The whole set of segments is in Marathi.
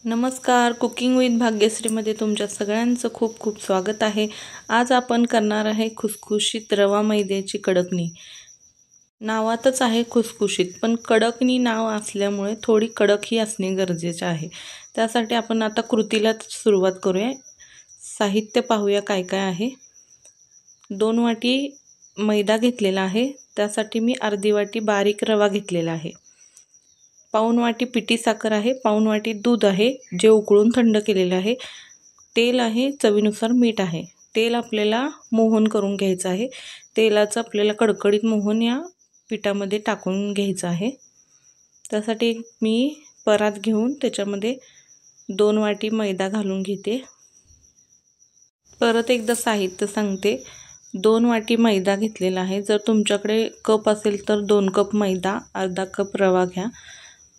नमस्कार, कुकिंग विथ भाग्यश्रीमध्ये तुमच्या सगळ्यांचं खूप खूप स्वागत आहे। आज आपण करणार आहे खुसखुशीत रवा मैद्याची कडकणी। नावातच आहे खुसखुशीत, पण कडकणी नाव असल्यामुळे थोडी कडकही असणे गरजेचे आहे। त्यासाठी आपण आता कृतीला सुरुवात करूया। साहित्य पाहूया काय काय आहे। 2 वाटी मैदा घेतलेला आहे, त्यासाठी मी अर्धी वाटी बारीक रवा घेतलेला आहे। पाऊण वाटी पिठी साखर आहे, पाऊण वाटी दूध आहे जे उकळून थंड केलेले आहे, तेल आहे, चवीनुसार मीठ आहे। तेल आपल्याला मोहन करून घ्यायचं आहे। तेलाचं आपल्याला कडकडीत मोहन या पिठामध्ये टाकून घ्यायचं आहे। त्यासाठी मी परात घेऊन त्याच्यामध्ये 2 वाटी मैदा घालून घेते। परत एकदा साहित्य सांगते। 2 वाटी मैदा घेतलेला आहे। जर तुमच्याकडे कप असेल तर 2 कप मैदा, अर्धा कप रवा घ्या।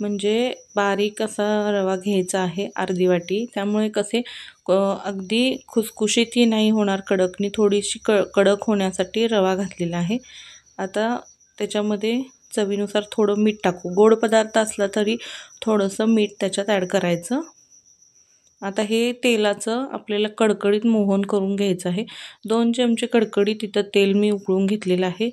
म्हणजे बारीक असा रवा घ्यायचा आहे, अर्धी वाटी। त्यामुळे कसे अगदी खुसखुशीतही नाही होणार कडकणी, थोडीशी कडक होण्यासाठी रवा घातलेला आहे। आता त्याच्यामध्ये चवीनुसार थोडं मीठ टाकू। गोड पदार्थ असला तरी थोडंसं मीठ त्याच्यात ॲड करायचं। आता हे तेलाचं आपल्याला कडकडीत मोहन करून घ्यायचं आहे। 2 चमचे कडकडीत इथं तेल मी उकळून घेतलेलं आहे,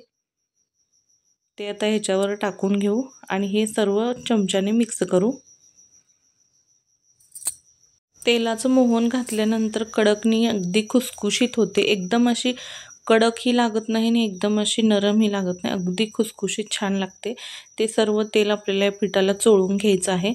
ते आता ह्याच्यावर टाकून घेऊ आणि हे सर्व चमच्याने मिक्स करू। तेलाचं मोहन घातल्यानंतर कडकणी अगदी खुसखुशीत होते। एकदम अशी कडकही लागत नाही आणि एकदम अशी नरमही लागत नाही, अगदी खुसखुशीत छान लागते। ते सर्व तेल आपल्याला पिठाला चोळून घ्यायचं आहे।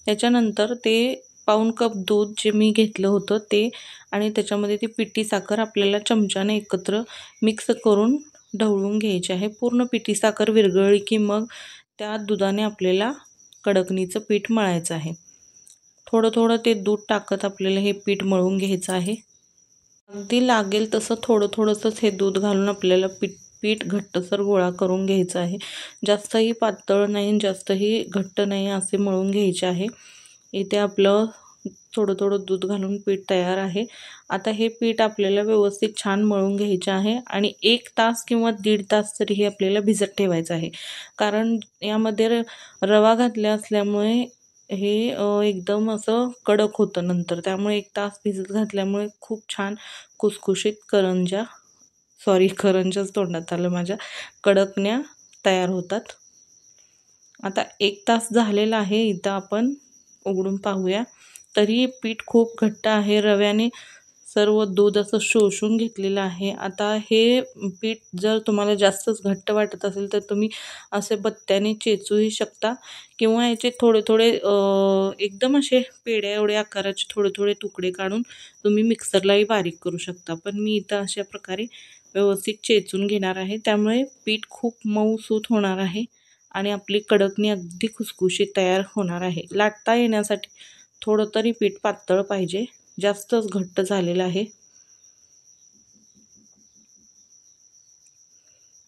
त्याच्यानंतर ते पाऊण कप दूध जे मी घेतलं होतं ते आणि त्याच्यामध्ये ती पिठी साखर आपल्याला चमच्याने एकत्र मिक्स करून ढवळून घ्यायची आहे। पूर्ण पिठी साखर विरघळली की मग त्या दुधाने आपल्याला कडकणीचं पीठ मळायचं आहे। थोडं थोडं ते दूध टाकत आपल्याला हे पीठ मळून घ्यायचं आहे। अगदी लागेल तसं थोडं थोडंसंच हे दूध घालून आपल्याला पीठ घट्टसर गोळा करून घ्यायचं आहे। जास्तही पातळ नाही, जास्तही घट्ट नाही, असे मळून घ्यायचे आहे। इथे आपलं थोडं थोडं दूध घालून पीठ तयार आहे। आता हे पीठ आपल्याला व्यवस्थित छान मळून घ्यायचे आहे आणि 1 तास किंवा 1.5 तास तरी हे आपल्याला भिजत ठेवायचं आहे। कारण यामध्ये रवा घातला असल्यामुळे हे एकदम असं कडक होतं नंतर, त्यामुळे 1 तास भिजत घातल्यामुळे खूप छान खुसखुशीत करंजाच तोंडात आलं माझ्या, कडकण्या तयार होतात। आता 1 तास झालेला आहे, इथं आपण उघडून पाहूया। तरी पीठ खूप घट्ट आहे, रव्याने सर्व दूध असं शोषून घेतलेलं आहे। आता हे पीठ जर तुम्हाला जास्तच घट्ट वाटत असेल तर तुम्ही असे बत्त्याने चेचूही शकता किंवा याचे थोडे थोडे एकदम असे पेढ्या एवढे आकाराचे थोडे थोडे तुकडे काढून तुम्ही मिक्सरलाही बारीक करू शकता। पण मी इथं अशा प्रकारे व्यवस्थित चेचून घेणार आहे, त्यामुळे पीठ खूप मऊसूत होणार आहे आणि आपली कडकणी अगदी खुसखुशीत तयार होणार आहे। लाटता येण्यासाठी थोडं तरी पीठ पातळ पाहिजे, जास्तच घट्ट झालेलं आहे।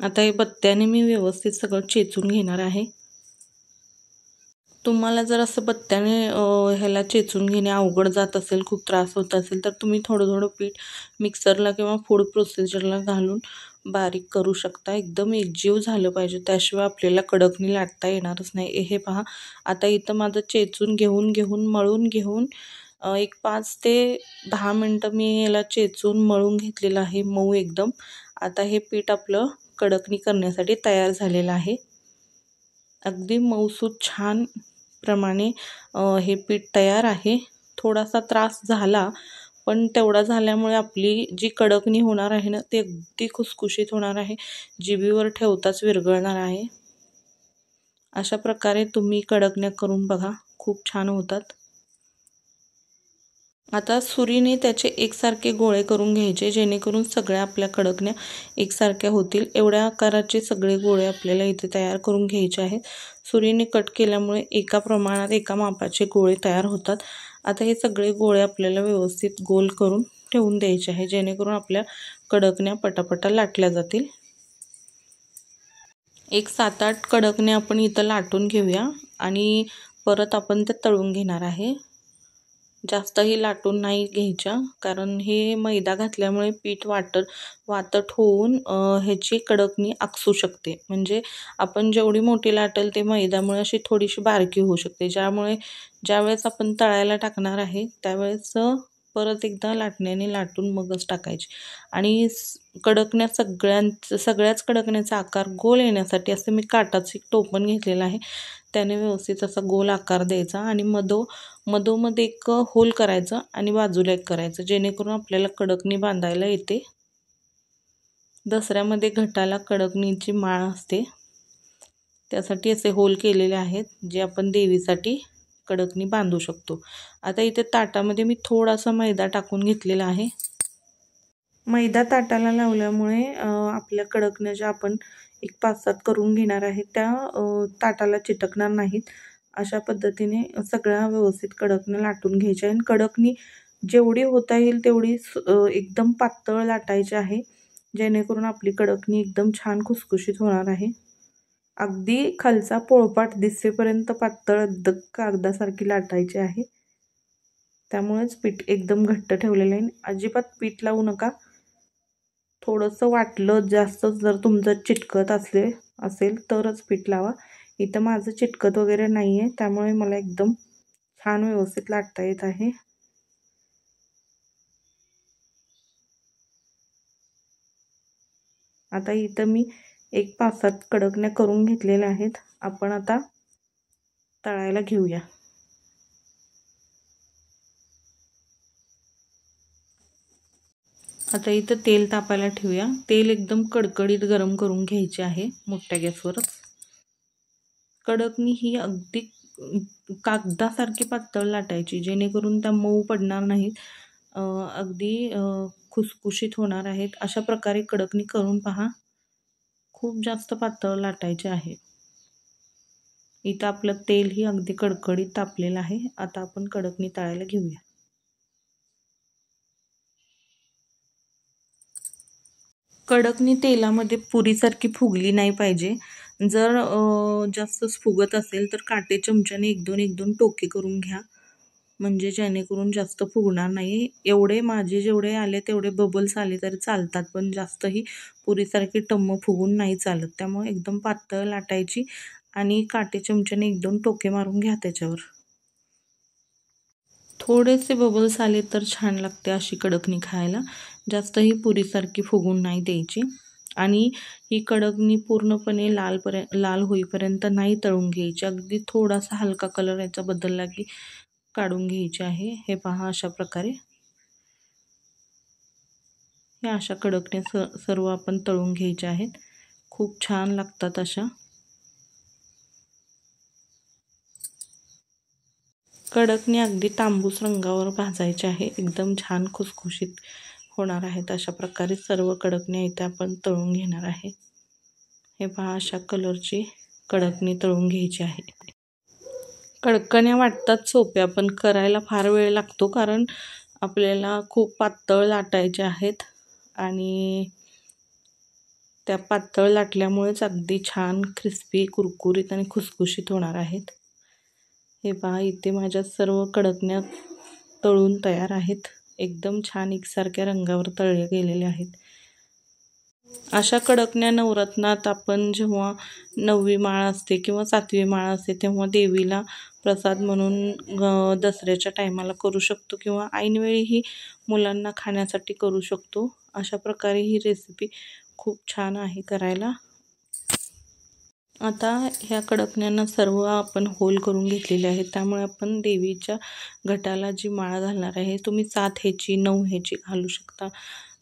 आता हे बत्त्याने मी व्यवस्थित सगळं चेचून घेणार आहे। तुम्हाला जर असं बत्त्याने ह्याला चेचून घेणे अवघड जात असेल, खूप त्रास होत असेल, तर तुम्ही थोडं थोडं पीठ मिक्सरला किंवा फूड प्रोसेसरला घालून बारीक करू शकता। एकदम एकजीव झालं पाहिजे, त्याशिवाय आपल्याला कडकणी लाटता येणारच नाही। हे पहा, आता इथं माझं चेचून घेऊन मळून घेऊन एक 5 ते 10 मिनटं मी याला चेचून मळून घेतलेलं आहे, मऊ एकदम। आता हे पीठ आपलं कडकणी करण्यासाठी तयार झालेलं आहे। अगदी मऊसूत छान प्रमाणे हे पीठ तयार आहे। थोडासा त्रास झाला, पण तेवढा झाल्यामुळे आपली जी कडकणी होणार आहे ना, ती अगदी खुसखुशीत होणार आहे, जिभेवर ठेवताच विरघळणार आहे। अशा प्रकारे तुम्ही कडकण्या करून बघा, खूप छान होतात। आता सुरीने त्याचे एकसारखे गोळे करून घ्यायचे, जेणेकरून सगळ्या आपल्या कडकण्या एकसारख्या होतील। एवढ्या आकाराचे सगळे गोळे आपल्याला इथे तयार करून घ्यायचे आहेत। सुरीने कट केल्यामुळे एका प्रमाणात एका मापाचे गोळे तयार होतात। आता हे सगळे गोळे आपल्याला व्यवस्थित गोल करून ठेवून द्यायचे आहे, जेणेकरून आपल्या कडकण्या पटापटा लाटल्या जातील। एक 7-8 कडकण्या आपण इथं लाटून घेऊया आणि परत आपण त्या तळून घेणार आहे। जास्तही लाटून नाही घ्यायच्या, कारण हे मैदा घातल्यामुळे पीठ वातट होऊन ह्याची कडकणी आकसू शकते. म्हणजे आपण जेवढी मोठी लाटेल ते मैद्यामुळे अशी थोडीशी बारकी होऊ शकते, ज्यावेळेस आपण तळायला टाकणार आहे त्यावेळेस परत एकदा लाटण्याने लाटून मगच टाकायची. आणि कडकण्या सगळ्याच कडकण्याचा आकार गोल येण्यासाठी असं मी काटाचं एक टोपण घेतलेलं आहे, त्याने व्यवस्थित असा गोल आकार द्यायचा आणि मधोमध एक होल करायचं आणि बाजूला एक करायचं, जेणेकरून आपल्याला कडकणी बांधायला येते. दसऱ्यामध्ये घटाला कडकणीची माळ असते, त्यासाठी असे होल केलेले आहेत, जे आपण देवीसाठी कडकणी बांधू शकतो. आता इथे ताटामध्ये मी थोडासा मैदा टाकून घेतलेला आहे. मैदा ताटाला लावल्यामुळे आपल्या कडकण्या ज्या आपण एक 5-7 करून घेणार आहे त्या ताटाला चिटकणार नाहीत. अशा पद्धतीने सगळ्या व्यवस्थित कडकण्या लाटून घ्यायच्या आणि कडकणी जेवढी होता येईल तेवढी एकदम पातळ लाटायची आहे, जेणेकरून आपली कडकणी एकदम छान खुसखुशीत होणार आहे. अगदी खालचा पोळपाट दिसेपर्यंत पातळ कागदासारखी लाटायची आहे. त्यामुळेच पीठ एकदम घट्ट ठेवलेलं आहे. अजिबात पीठ लावू नका. थोडंसं वाटलं जास्त जर तुमचं चिटकत असेल तरच पीठ लावा. इथं माझं चिटकत वगैरे नाही आहे, त्यामुळे मला एकदम छान व्यवस्थित लाटता येत आहे. आता इथं मी एक 5-7 कडकण्या करून घेतलेल्या आहेत. आपण आता तळायला घेऊया. आता इथं तेल तापायला ठेवूया. तेल एकदम कडकडीत गरम करून घ्यायचे आहे मोठ्या गॅसवरच. कडकणी ही अगदी कागदासारखी पातळ लाटायची, जेणेकरून त्या मऊ पडणार नाहीत, अगदी खुसखुशीत होणार आहेत. अशा प्रकारे कडकणी करून पहा. खूप जास्त पातळ लाटायचे आहे. इथं आपलं तेलही अगदी कडकडीत तापलेलं आहे. आता आपण कडकणी तळायला घेऊया. कडकणी तेलामध्ये पुरीसारखी फुगली नाही पाहिजे. जर जास्तच फुगत असेल तर काटे चमच्याने एक दोन टोके करून घ्या, म्हणजे जेणेकरून जास्त फुगणार नाही. माझे जेवढे आले तेवढे बबल्स आले तरी चालतात, पण जास्तही पुरीसारखी टम्म फुगून नाही चालत. त्यामुळे एकदम पातळ लाटायची आणि काटे चमच्याने 1-2 टोके मारून घ्या त्याच्यावर. थोडेसे बबल्स आले तर छान लागते अशी कडकणी खायला. जास्तही पुरीसारखी फुगून नाही द्यायची. आणि ही कडकणी पूर्णपणे लाल होईपर्यंत नाही तळून घ्यायची. अगदी थोडासा हलका कलर याचा बदलला की काढून घ्यायची आहे. हे पहा, अशा प्रकारे या अशा कडकण्या सर्व आपण तळून घ्यायच्या आहेत. खूप छान लागतात अशा. कडकणी अगदी तांबूस रंगावर भाजायचे आहे, एकदम छान खुसखुशीत होणार आहेत. अशा प्रकारे सर्व कडकण्या इथे आपण तळून घेणार आहे. हे पहा, अशा कलरची कडकणी तळून घ्यायची आहे. कडकण्या वाटतात सोप्या, पण करायला फार वेळ लागतो, कारण आपल्याला खूप पातळ लाटायचे आहेत आणि त्या पातळ लाटल्यामुळेच अगदी छान क्रिस्पी, कुरकुरीत आणि खुसखुशीत होणार आहेत. हे पहा, इथे माझ्या सर्व कडकण्या तळून तयार आहेत. एकदम छान एकसारख्या रंगावर तळल्या गेलेल्या आहेत. अशा कडकण्या नवरत्नात आपण जेव्हा 9वी माळ असते किंवा 7वी माळ असते तेव्हा देवीला प्रसाद म्हणून दसऱ्याच्या टायमाला करू शकतो, किंवा ऐनवेळीही मुलांना खाण्यासाठी करू शकतो. अशा प्रकारे ही रेसिपी खूप छान आहे करायला. आता ह्या कडकण्यांना सर्व आपण होल करून घेतलेले आहेत, त्यामुळे आपण देवीच्या घटाला जी माळ घालणार आहे, तुम्ही 7 ह्याची 9 ह्याची घालू शकता,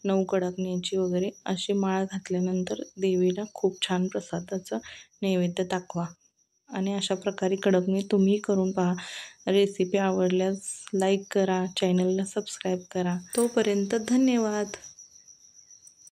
9 कडकण्यांची वगैरे अशी माळ घातल्यानंतर देवीला खूप छान प्रसादाचा नैवेद्य दाखवा. आणि अशा प्रकारे कडकणी तुम्ही करून पहा. रेसिपी आवडल्यास लाईक करा, चॅनलला सबस्क्राईब करा. तोपर्यंत धन्यवाद.